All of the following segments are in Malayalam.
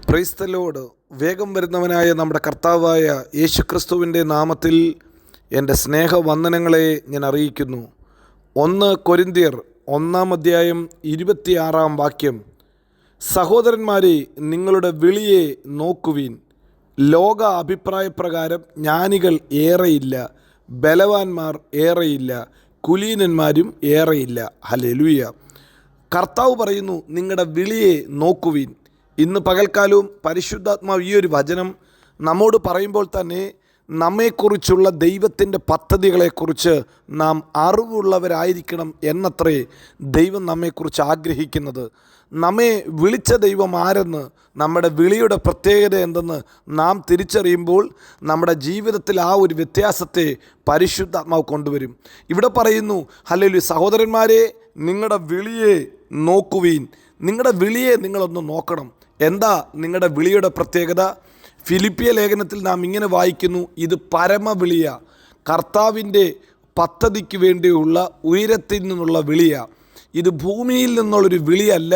Praise the Lord. വേഗം വരുന്നവനായ നമ്മുടെ കർത്താവായ യേശുക്രിസ്തുവിൻ്റെ നാമത്തിൽ എൻ്റെ സ്നേഹവന്ദനങ്ങളെ ഞാൻ അറിയിക്കുന്നു. 1 കൊരിന്ത്യർ 1-ാം 26-ാം വാക്യം. സഹോദരന്മാരെ, നിങ്ങളുടെ വിളിയെ നോക്കുവിൻ. ലോക അഭിപ്രായപ്രകാരം ജ്ഞാനികൾ ഏറെയില്ല, ബലവാന്മാർ ഏറെയില്ല, കുലീനന്മാരും ഏറെയില്ല. ഹല്ലേലൂയ. കർത്താവ് പറയുന്നു, നിങ്ങളുടെ വിളിയെ നോക്കുവിൻ. ഇന്ന് പകൽക്കാലവും പരിശുദ്ധാത്മാവ് ഈ ഒരു വചനം നമ്മോട് പറയുമ്പോൾ തന്നെ നമ്മെക്കുറിച്ചുള്ള ദൈവത്തിൻ്റെ പദ്ധതികളെക്കുറിച്ച് നാം അറിവുള്ളവരായിരിക്കണം എന്നത്രേ ദൈവം നമ്മെക്കുറിച്ച് ആഗ്രഹിക്കുന്നത്. നമ്മെ വിളിച്ച ദൈവം ആരെന്ന്, നമ്മുടെ വിളിയുടെ പ്രത്യേകത എന്തെന്ന് നാം തിരിച്ചറിയുമ്പോൾ നമ്മുടെ ജീവിതത്തിൽ ആ ഒരു വ്യത്യാസത്തെ പരിശുദ്ധാത്മാവ് കൊണ്ടുവരും. ഇവിടെ പറയുന്നു, ഹല്ലേലൂയ, സഹോദരന്മാരെ, നിങ്ങളുടെ വിളിയെ നോക്കുവീൻ. നിങ്ങളുടെ വിളിയെ നിങ്ങളൊന്ന് നോക്കണം. എന്താ നിങ്ങളുടെ വിളിയുടെ പ്രത്യേകത? ഫിലിപ്പിയ ലേഖനത്തിൽ നാം ഇങ്ങനെ വായിക്കുന്നു, ഇത് പരമവിളിയ, കർത്താവിൻ്റെ പദ്ധതിക്ക് വേണ്ടിയുള്ള ഉയരത്തിൽ നിന്നുള്ള വിളിയ. ഇത് ഭൂമിയിൽ നിന്നുള്ളൊരു വിളിയല്ല,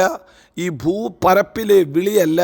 ഈ ഭൂപരപ്പിലെ വിളിയല്ല,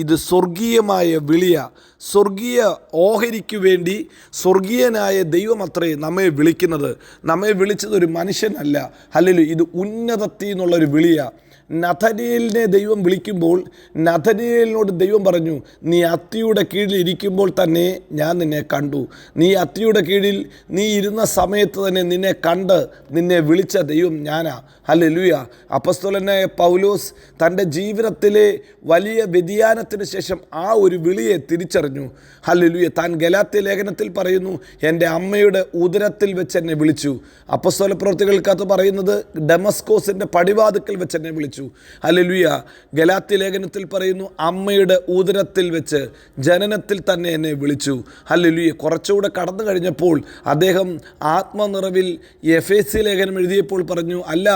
ഇത് സ്വർഗീയമായ വിളിയ. സ്വർഗീയ ഓഹരിക്ക് വേണ്ടി സ്വർഗീയനായ ദൈവമത്രേ നമ്മെ വിളിക്കുന്നത്. നമ്മെ വിളിച്ചത് ഒരു മനുഷ്യനല്ല. ഹല്ലേലൂയ, ഇത് ഉന്നതത്തിൽ നിന്നുള്ളൊരു വിളിയ. നഥനയേലിനെ ദൈവം വിളിക്കുമ്പോൾ നഥനയേലിനോട് ദൈവം പറഞ്ഞു, നീ അത്തിയുടെ കീഴിൽ ഇരിക്കുമ്പോൾ തന്നെ ഞാൻ നിന്നെ കണ്ടു. നീ അത്തിയുടെ കീഴിൽ നീ ഇരുന്ന സമയത്ത് തന്നെ നിന്നെ കണ്ട് നിന്നെ വിളിച്ച ദൈവം ഞാനാ. ഹല്ലേലൂയ. അപ്പോസ്തലനായ പൗലോസ് തൻ്റെ ജീവിതത്തിലെ വലിയ വ്യതിയാനത്തിന് ശേഷം ആ ഒരു വിളിയെ തിരിച്ചറിഞ്ഞു. ഹല്ലേലൂയ. താൻ ഗലാത്യ ലേഖനത്തിൽ പറയുന്നു, എൻ്റെ അമ്മയുടെ ഉദരത്തിൽ വെച്ച് എന്നെ വിളിച്ചു. അപ്പോസ്തല പ്രവൃത്തികൾക്കകത്ത് പറയുന്നത്, ഡമസ്കോസിൻ്റെ പടിവാതിക്കൽ വെച്ച് എന്നെ വിളിച്ചു. ഹല്ലേലൂയ. ഗലാത്യ ലേഖനത്തിൽ പറയുന്നു, അമ്മയുടെ ഉദരത്തിൽ വെച്ച് ജനനത്തിൽ തന്നെ എന്നെ വിളിച്ചു. ഹല്ലേലൂയ. കുറച്ചുകൂടെ കടന്നു കഴിഞ്ഞപ്പോൾ അദ്ദേഹം ആത്മനിറവിൽ എഫേസ്യ ലേഖനം എഴുതിയപ്പോൾ പറഞ്ഞു, അല്ല,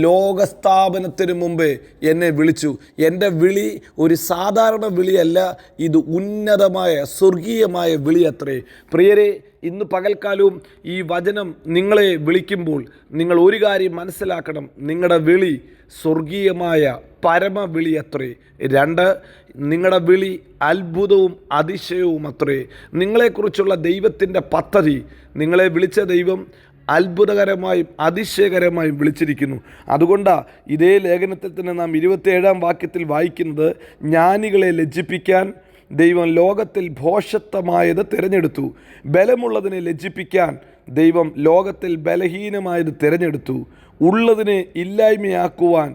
ലോകസ്ഥാപനത്തിന് മുമ്പേ എന്നെ വിളിച്ചു. എൻ്റെ വിളി ഒരു സാധാരണ വിളിയല്ല, ഇത് ഉന്നതമായ സ്വർഗീയമായ വിളി അത്രേ. പ്രിയരെ, ഇന്ന് പകൽക്കാലവും ഈ വചനം നിങ്ങളെ വിളിക്കുമ്പോൾ നിങ്ങൾ ഒരു കാര്യം മനസ്സിലാക്കണം, നിങ്ങളുടെ വിളി സ്വർഗീയമായ പരമവിളി അത്രേ. 2, നിങ്ങളുടെ വിളി അത്ഭുതവും അതിശയവും അത്രേ. നിങ്ങളെക്കുറിച്ചുള്ള ദൈവത്തിൻ്റെ പദ്ധതി, നിങ്ങളെ വിളിച്ച ദൈവം അത്ഭുതകരമായും അതിശയകരമായും വിളിച്ചിരിക്കുന്നു. അതുകൊണ്ടാണ് ഇതേ ലേഖനത്തിൽ തന്നെ നാം 27-ാം വാക്യത്തിൽ വായിക്കുന്നത്, ജ്ഞാനികളെ ലജ്ജിപ്പിക്കാൻ ദൈവം ലോകത്തിൽ ഭോഷത്വമായത് തിരഞ്ഞെടുത്തു, ബലമുള്ളതിനെ ലജ്ജിപ്പിക്കാൻ ദൈവം ലോകത്തിൽ ബലഹീനമായത് തിരഞ്ഞെടുത്തു, ഉള്ളതിനെ ഇല്ലായ്മയാക്കുവാൻ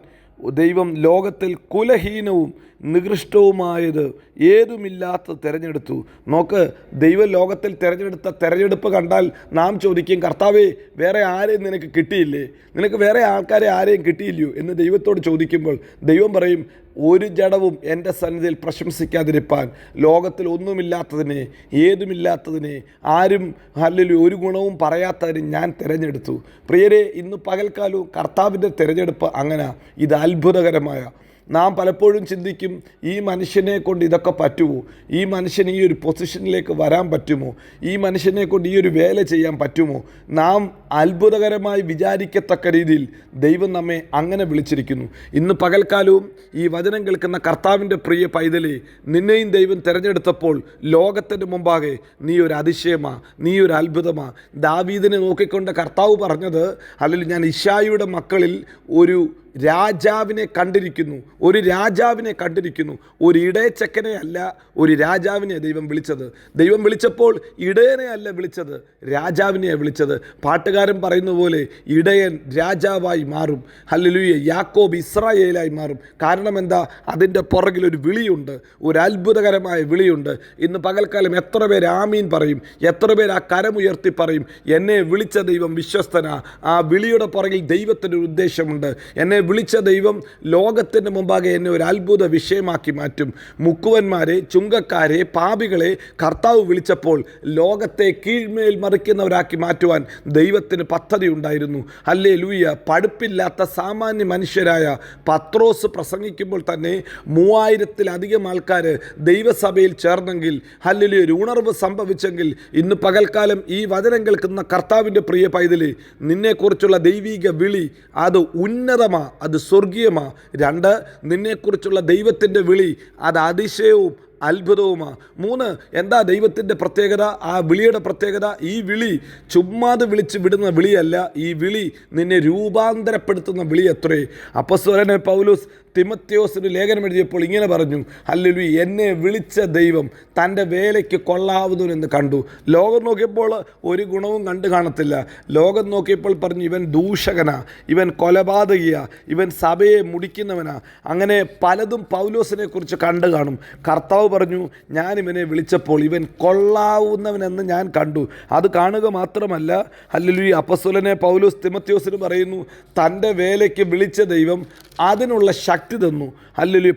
ദൈവം ലോകത്തിൽ കുലഹീനവും നികൃഷ്ടവുമായത് ഏതുമില്ലാത്ത തിരഞ്ഞെടുത്തു. നോക്ക്, ദൈവം ലോകത്തിൽ തിരഞ്ഞെടുത്ത തിരഞ്ഞെടുപ്പ് കണ്ടാൽ നാം ചോദിക്കും, കർത്താവേ, വേറെ ആരെയും നിനക്ക് കിട്ടിയില്ലേ? നിനക്ക് വേറെ ആൾക്കാരെ ആരെയും കിട്ടിയില്ലയോ എന്ന് ദൈവത്തോട് ചോദിക്കുമ്പോൾ ദൈവം പറയും, ഒരു ജഡവും എൻ്റെ സന്നിധിയിൽ പ്രശംസിക്കാതിരിപ്പാൻ ലോകത്തിൽ ഒന്നുമില്ലാത്തതിനെ, ഏതുമില്ലാത്തതിനെ, ആരും ഹല്ലേലൂയ ഒരു ഗുണവും പറയാത്തതിനെ ഞാൻ തിരഞ്ഞെടുത്തു. പ്രിയരെ, ഇന്ന് പകൽക്കാലവും കർത്താവിൻ്റെ തിരഞ്ഞെടുപ്പ് അങ്ങനെ, ഇത് അത്ഭുതകരമായ. നാം പലപ്പോഴും ചിന്തിക്കും, ഈ മനുഷ്യനെ കൊണ്ട് ഇതൊക്കെ പറ്റുമോ? ഈ മനുഷ്യന് ഈ ഒരു പൊസിഷനിലേക്ക് വരാൻ പറ്റുമോ? ഈ മനുഷ്യനെ കൊണ്ട് ഈ ഒരു വേല ചെയ്യാൻ പറ്റുമോ? നാം അത്ഭുതകരമായി വിചാരിക്കത്തക്ക രീതിയിൽ ദൈവം നമ്മെ അങ്ങനെ വിളിച്ചിരിക്കുന്നു. ഇന്ന് പകൽക്കാലവും ഈ വചനം കേൾക്കുന്ന കർത്താവിൻ്റെ പ്രിയ പൈതലേ, നിന്നെയും ദൈവം തിരഞ്ഞെടുത്തപ്പോൾ ലോകത്തിൻ്റെ മുമ്പാകെ നീ ഒരു അതിശയമാ, നീ ഒരു അത്ഭുതമാ. ദാവീദിനെ നോക്കിക്കൊണ്ട് കർത്താവ് പറഞ്ഞത്, അല്ലെങ്കിൽ ഞാൻ ഇശ്ശായിയുടെ മക്കളിൽ ഒരു രാജാവിനെ കണ്ടിരിക്കുന്നു, ഒരു രാജാവിനെ കണ്ടിരിക്കുന്നു. ഒരു ഇടയച്ചക്കനെ അല്ല, ഒരു രാജാവിനെ ദൈവം വിളിച്ചത്. ദൈവം വിളിച്ചപ്പോൾ ഇടയനെ അല്ല വിളിച്ചത്, രാജാവിനെയാണ് വിളിച്ചത്. പാട്ടുകാരൻ പറയുന്ന പോലെ ഇടയൻ രാജാവായി മാറും. ഹല്ലേലൂയ. യാക്കോബ് ഇസ്രായേലായി മാറും. കാരണം എന്താ? അതിൻ്റെ പുറകിലൊരു വിളിയുണ്ട്, ഒരു അത്ഭുതകരമായ വിളിയുണ്ട്. ഇന്ന് പകൽക്കാലം എത്ര പേര് ആമീൻ പറയും? എത്ര പേര് ആ കരമുയർത്തി പറയും, എന്നെ വിളിച്ച ദൈവം വിശ്വസ്തനാ? ആ വിളിയുടെ പുറകിൽ ദൈവത്തിൻ്റെ ഒരു ഉദ്ദേശമുണ്ട്. എന്നെ വിളിച്ച ദൈവം ലോകത്തിൻ്റെ മുമ്പാകെ എന്നെ ഒരു അത്ഭുത വിഷയമാക്കി മാറ്റും. മുക്കുവന്മാരെ, ചുങ്കക്കാരെ, പാപികളെ കർത്താവ് വിളിച്ചപ്പോൾ ലോകത്തെ കീഴ്മേൽ മറിക്കുന്നവരാക്കി മാറ്റുവാൻ ദൈവത്തിന് പദ്ധതി ഉണ്ടായിരുന്നു. ഹല്ലേലൂയ. പഠിപ്പില്ലാത്ത സാമാന്യ മനുഷ്യരായ പത്രോസ് പ്രസംഗിക്കുമ്പോൾ തന്നെ 3000-ലധികം ആൾക്കാർ ദൈവസഭയിൽ ചേർന്നെങ്കിൽ, ഹല്ലേലൂയ, ഒരു ഉണർവ് സംഭവിച്ചെങ്കിൽ, ഇന്ന് പകൽക്കാലം ഈ വചനം കേൾക്കുന്ന കർത്താവിൻ്റെ പ്രിയ പൈതലേ, നിന്നെക്കുറിച്ചുള്ള ദൈവീക വിളി അത് ഉന്നതമാണ്. അത് സ്വർഗീയമാ. 2, നിന്നെക്കുറിച്ചുള്ള ദൈവത്തിൻ്റെ വിളി അത് അതിശയവും അത്ഭുതവുമാണ്. 3, എന്താ ദൈവത്തിൻ്റെ പ്രത്യേകത? ആ വിളിയുടെ പ്രത്യേകത, ഈ വിളി ചുമ്മാതെ വിളിച്ച് വിടുന്ന വിളിയല്ല, ഈ വിളി നിന്നെ രൂപാന്തരപ്പെടുത്തുന്ന വിളി അത്രേ. അപ്പോസ്തലനായ പൗലോസ് തിമോഥെയോസിന് ലേഖനം എഴുതിയപ്പോൾ ഇങ്ങനെ പറഞ്ഞു, ഹല്ലേലൂയ, എന്നെ വിളിച്ച ദൈവം തൻ്റെ വേലയ്ക്ക് കൊള്ളാവുന്നവനെന്ന് കണ്ടു. ലോകം നോക്കിയപ്പോൾ ഒരു ഗുണവും കണ്ടു കാണത്തില്ല. ലോകം നോക്കിയപ്പോൾ പറഞ്ഞു, ഇവൻ ദൂഷകനാ, ഇവൻ കൊലപാതകിയാ, ഇവൻ സഭയെ മുടിക്കുന്നവനാ. അങ്ങനെ പലതും പൗലോസിനെ കുറിച്ച് കണ്ടു കാണും. കർത്താവ് പറഞ്ഞു, ഞാൻ ഇവനെ വിളിച്ചപ്പോൾ ഇവൻ കൊള്ളാവുന്നവനെന്ന് ഞാൻ കണ്ടു. അത് കാണുക മാത്രമല്ല, ഹല്ലേലൂയ, അപ്പോസ്തലനായ പൗലോസ് തിമോഥെയോസിന് പറയുന്നു, തൻ്റെ വേലയ്ക്ക് വിളിച്ച ദൈവം അതിനുള്ള ശക്തി തന്നു. ഹല്ലേലൂയ,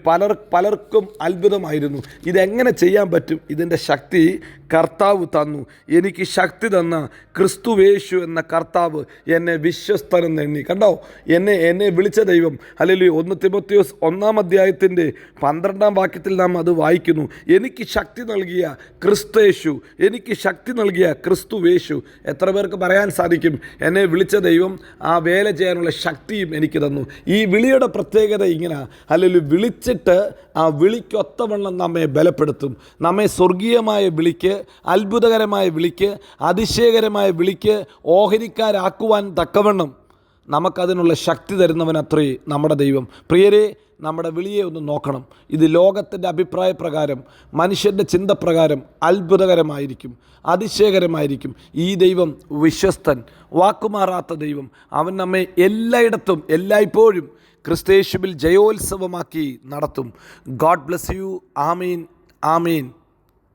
പലർക്കും അത്ഭുതമായിരുന്നു. ഇതെങ്ങനെ ചെയ്യാൻ പറ്റും? ഇതിൻ്റെ ശക്തി കർത്താവ് തന്നു. എനിക്ക് ശക്തി തന്ന ക്രിസ്തുവേശു എന്ന കർത്താവ് എന്നെ വിശ്വസ്തനെന്ന് എണ്ണി. കണ്ടോ, എന്നെ വിളിച്ച ദൈവം. ഹല്ലേലൂയ, 1 തിമോഥെയോസ് 1-ാം അധ്യായത്തിൻ്റെ 12-ാം വാക്യത്തിൽ നാം അത് വായിക്കുന്നു. എനിക്ക് ശക്തി നൽകിയ ക്രിസ്തുയേശു, എനിക്ക് ശക്തി നൽകിയ ക്രിസ്തുവേശു. എത്ര പേർക്ക് പറയാൻ സാധിക്കും, എന്നെ വിളിച്ച ദൈവം ആ വേല ചെയ്യാനുള്ള ശക്തിയും എനിക്ക് തന്നു. ഈ വിളിയുടെ പ്രത്യേകത ഇങ്ങനെ, ഹല്ലേലൂയ, വിളിച്ചിട്ട് ആ വിളിക്കൊത്തവണ്ണം നമ്മെ ബലപ്പെടുത്തും. നമ്മെ സ്വർഗീയമായ വിളിക്ക്, അത്ഭുതകരമായ വിളിക്ക്, അതിശയകരമായ വിളിക്ക് ഓഹരിക്കാരാക്കുവാൻ തക്കവണ്ണം നമുക്കതിനുള്ള ശക്തി തരുന്നവനത്രേ നമ്മുടെ ദൈവം. പ്രിയരെ, നമ്മുടെ വിളിയെ ഒന്ന് നോക്കണം. ഇത് ലോകത്തിൻ്റെ അഭിപ്രായ പ്രകാരം, മനുഷ്യൻ്റെ ചിന്തപ്രകാരം അത്ഭുതകരമായിരിക്കും, അതിശയകരമായിരിക്കും. ഈ ദൈവം വിശ്വസ്തൻ, വാക്കുമാറാത്ത ദൈവം. അവൻ നമ്മെ എല്ലായിടത്തും എല്ലായ്പ്പോഴും ക്രിസ്തയേശുവിൽ ജയോത്സവമാക്കി നടത്തും. God bless you. Amin, Amin.